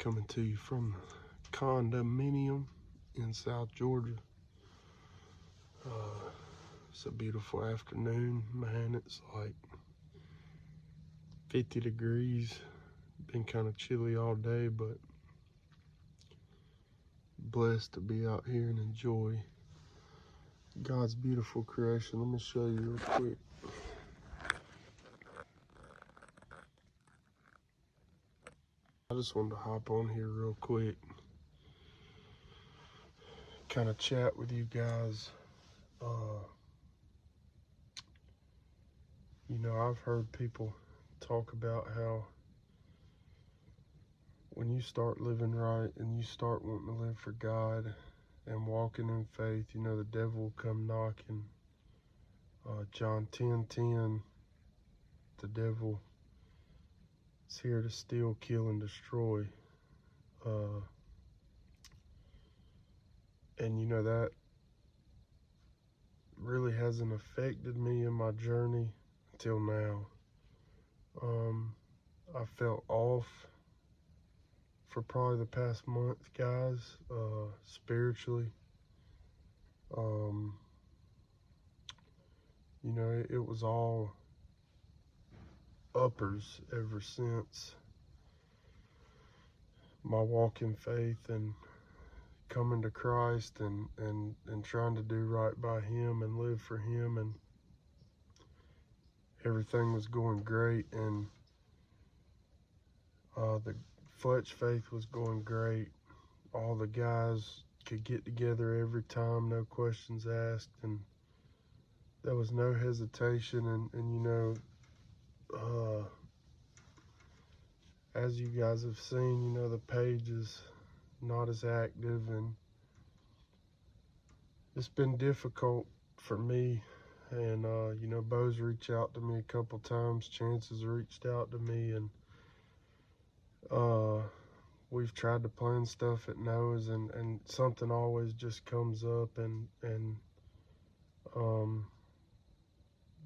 coming to you from the condominium in South Georgia. It's a beautiful afternoon, man. It's like 50 degrees. Been kind of chilly all day, but blessed to be out here and enjoy God's beautiful creation. Let me show you real quick. I just wanted to hop on here real quick, kind of chat with you guys. You know, I've heard people talk about how when you start living right and you start wanting to live for God and walking in faith, you know, the devil will come knocking. John 10:10, the devil is here to steal, kill, and destroy. And you know, that really hasn't affected me in my journey until now. I felt off for probably the past month, guys, spiritually. You know, it was all uppers ever since my walk in faith and coming to Christ and trying to do right by Him and live for Him, and everything was going great, and the Fletch faith was going great. All the guys could get together every time, no questions asked, and there was no hesitation. And you know, as you guys have seen, you know, the page is not as active, and it's been difficult for me. And you know, Bo's reached out to me a couple times, Chance's reached out to me, and we've tried to plan stuff at Noah's, and something always just comes up, and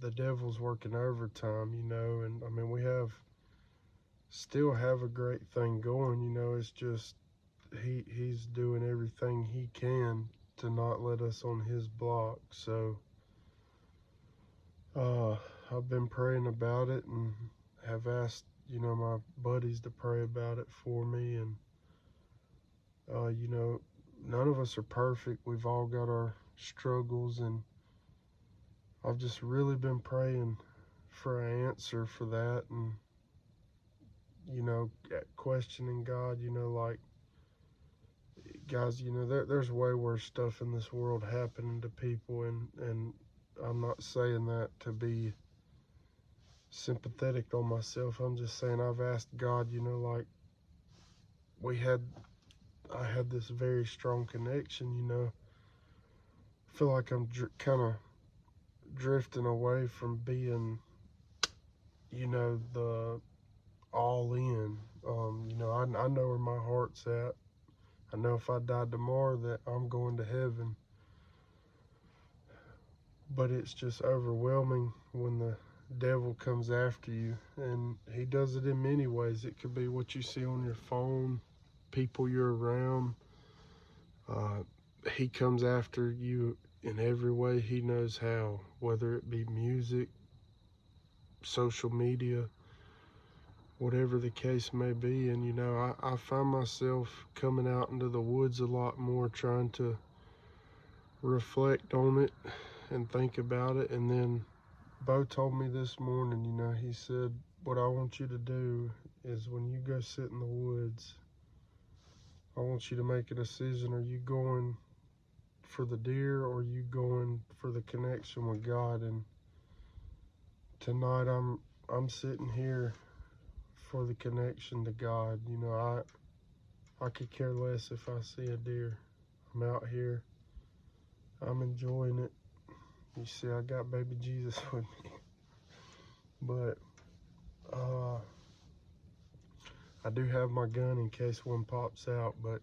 the devil's working overtime, you know. And I mean, we still have a great thing going, you know. It's just he's doing everything he can to not let us on his block. So I've been praying about it and have asked, you know, my buddies to pray about it for me. And you know, none of us are perfect. We've all got our struggles, and I've just really been praying for an answer for that, and you know, questioning God, you know, like, guys, you know, there's way worse stuff in this world happening to people, and I'm not saying that to be sympathetic on myself. I'm just saying I've asked God, you know, like, I had this very strong connection, you know. I feel like I'm kind of drifting away from being, you know, the all in. You know, I know where my heart's at. I know if I died tomorrow that I'm going to heaven. But it's just overwhelming when the devil comes after you, and he does it in many ways. It could be what you see on your phone, people you're around. He comes after you in every way he knows how, whether it be music, social media, whatever the case may be. And you know, I find myself coming out into the woods a lot more, trying to reflect on it and think about it. And then Bo told me this morning, you know, he said, what I want you to do is when you go sit in the woods, I want you to make a decision. Are you going for the deer, or are you going for the connection with God? And tonight I'm sitting here for the connection to God. You know, I could care less if I see a deer. I'm out here, I'm enjoying it. You see, I got baby Jesus with me. But I do have my gun in case one pops out, but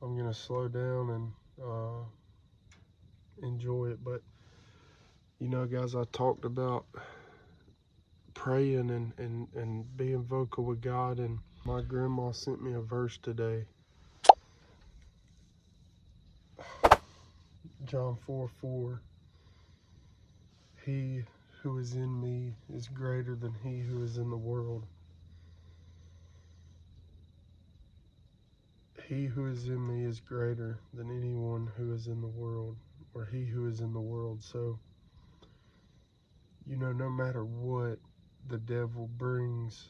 I'm gonna slow down and enjoy it. But you know, guys, I talked about praying and being vocal with God. And my grandma sent me a verse today. John 4:4. He who is in me is greater than he who is in the world. He who is in me is greater than anyone who is in the world, or he who is in the world. So, no matter what the devil brings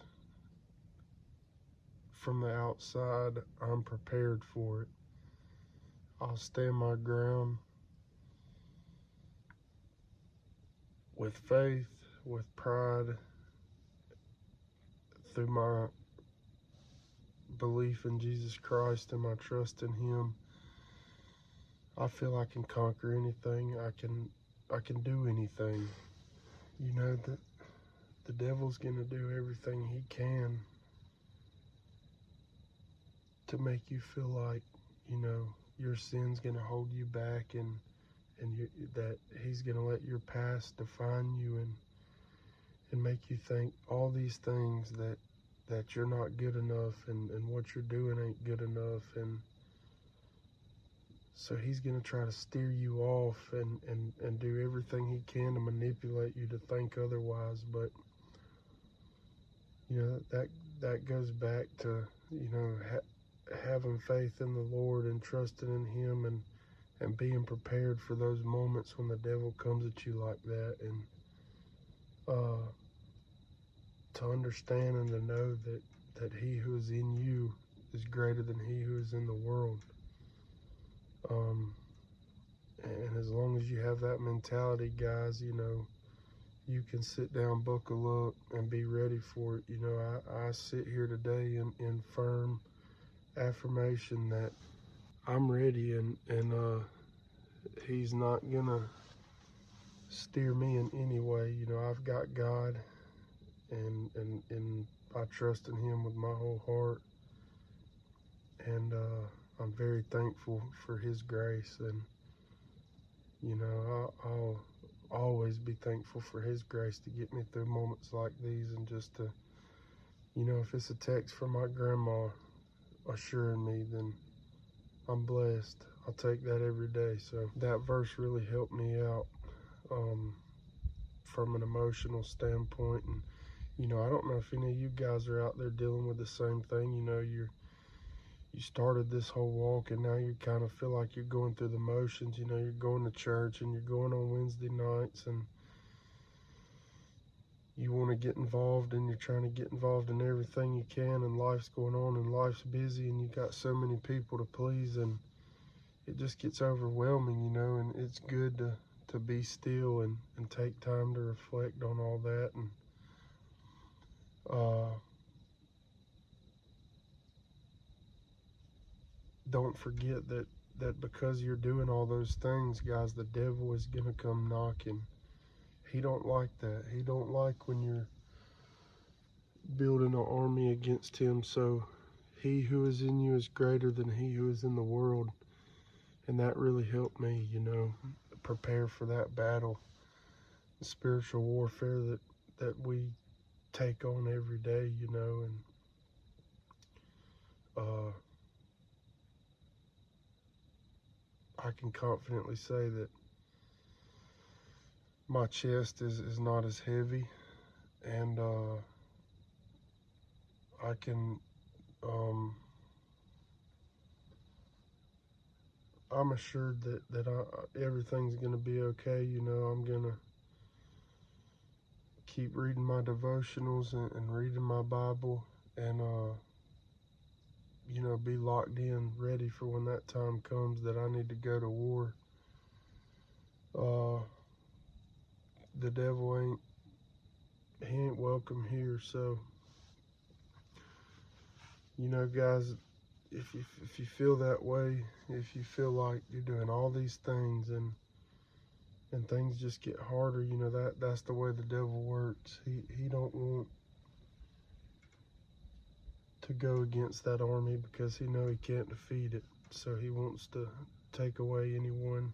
from the outside, I'm prepared for it. I'll stand my ground with faith, with pride, through my belief in Jesus Christ and my trust in Him. I feel I can conquer anything. I can do anything. That the devil's gonna do everything he can to make you feel like, your sin's gonna hold you back, and that he's gonna let your past define you and make you think all these things that you're not good enough, and what you're doing ain't good enough. And so he's going to try to steer you off and do everything he can to manipulate you to think otherwise. But, that goes back to, having faith in the Lord and trusting in Him, and being prepared for those moments when the devil comes at you like that. And to understand and to know that he who is in you is greater than he who is in the world. And as long as you have that mentality, guys, you can sit down, buckle up, and be ready for it. I sit here today in firm affirmation that I'm ready, and he's not gonna steer me in any way. I've got God, and I trust in Him with my whole heart, and I'm very thankful for His grace. And I'll always be thankful for His grace to get me through moments like these, and just to, if it's a text from my grandma assuring me, then I'm blessed. I'll take that every day. So that verse really helped me out from an emotional standpoint. And I don't know if any of you guys are out there dealing with the same thing. You started this whole walk, and now you kind of feel like you're going through the motions. You're going to church, and you're going on Wednesday nights, and you want to get involved, and you're trying to get involved in everything you can, and life's going on, and life's busy, and you got so many people to please, and it just gets overwhelming, and it's good to be still and take time to reflect on all that. And don't forget that because you're doing all those things, guys, the devil is going to come knocking. He don't like that. He don't like when you're building an army against him. So he who is in you is greater than he who is in the world. And that really helped me, prepare for that battle, the spiritual warfare that we take on every day, and I can confidently say that my chest is not as heavy, and I can, I'm assured that everything's going to be okay. I'm going to keep reading my devotionals and reading my Bible, and be locked in, ready for when that time comes that I need to go to war. The devil ain't welcome here. So, guys, if you feel that way, if you feel like you're doing all these things and things just get harder, that's the way the devil works. He don't want to go against that army, because he know he can't defeat it. So he wants to take away anyone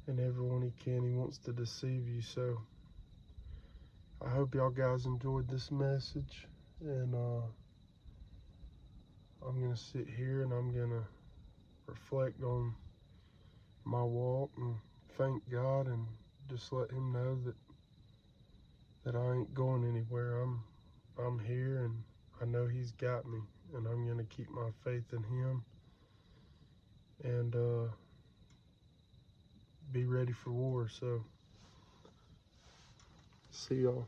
and everyone he can. He wants to deceive you. So I hope y'all guys enjoyed this message, and I'm gonna sit here and I'm gonna reflect on my walk and thank God and just let him know that I ain't going anywhere. I'm here, and I know he's got me, and I'm gonna keep my faith in him and be ready for war. So see y'all.